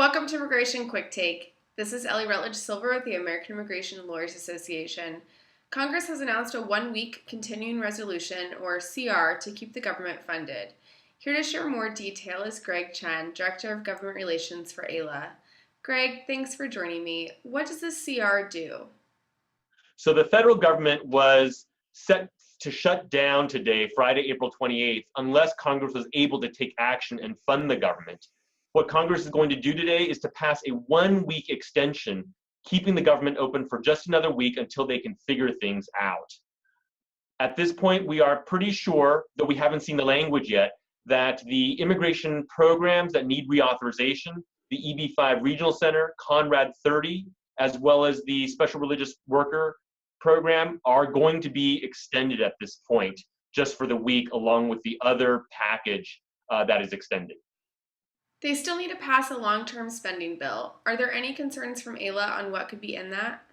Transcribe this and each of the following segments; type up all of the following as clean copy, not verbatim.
Welcome to Immigration Quicktake. This is Ellie Rutledge Silver with the American Immigration Lawyers Association. Congress has announced a one-week continuing resolution, or CR, to keep the government funded. Here to share more detail is Chen, Director of Government Relations for AILA. Greg, thanks for joining me. What does this CR do? So the federal government was set to shut down today, Friday, April 28th, unless Congress was able to take action and fund the government. What Congress is going to do today is to pass a one-week extension, keeping the government open for just another week until they can figure things out. At this point, we are pretty sure, though we haven't seen the language yet, that the immigration programs that need reauthorization, the EB-5 Regional Center, Conrad 30, as well as the Special Religious Worker program are going to be extended at this point, just for the week, along with the other package that is extended. They still need to pass a long-term spending bill. Are there any concerns from AILA on what could be in that?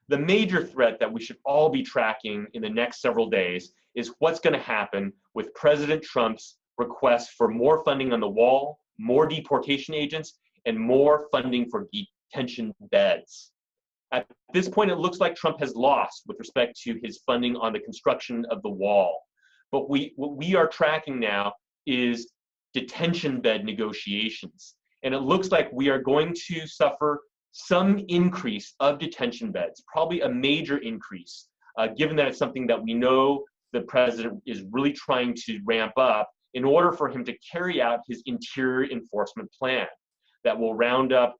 The major threat that we should all be tracking in the next several days is what's going to happen with President Trump's request for more funding on the wall, more deportation agents, and more funding for detention beds. At this point, it looks like Trump has lost with respect to his funding on the construction of the wall. But what we are tracking now is detention bed negotiations. And it looks like we are going to suffer some increase of detention beds, probably a major increase, given that it's something that we know the president is really trying to ramp up in order for him to carry out his interior enforcement plan that will round up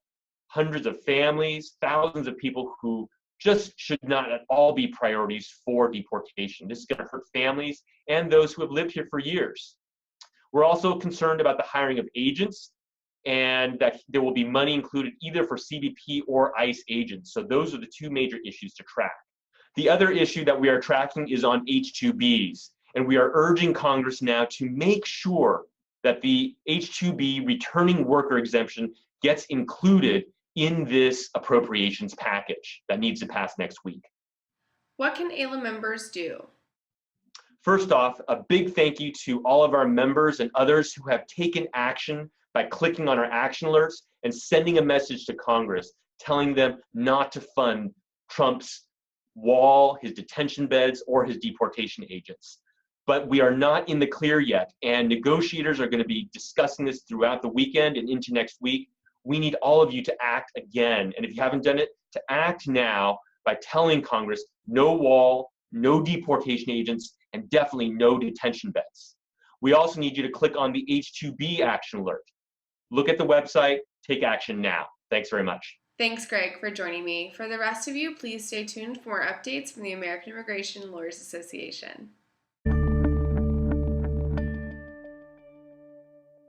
hundreds of families, thousands of people who just should not at all be priorities for deportation. This is going to hurt families and those who have lived here for years. We're also concerned about the hiring of agents and that there will be money included either for CBP or ICE agents. So those are the two major issues to track. The other issue that we are tracking is on H-2Bs. And we are urging Congress now to make sure that the H-2B returning worker exemption gets included in this appropriations package that needs to pass next week. What can AILA members do? First off, a big thank you to all of our members and others who have taken action by clicking on our action alerts and sending a message to Congress telling them not to fund Trump's wall, his detention beds, or his deportation agents. But we are not in the clear yet, and negotiators are going to be discussing this throughout the weekend and into next week. We need all of you to act again, and if you haven't done it, to act now by telling Congress no wall, no deportation agents, and definitely no detention beds. We also need you to click on the H-2B action alert. Look at the website, take action now. Thanks very much. Thanks, Greg, for joining me. For the rest of you, please stay tuned for more updates from the American Immigration Lawyers Association.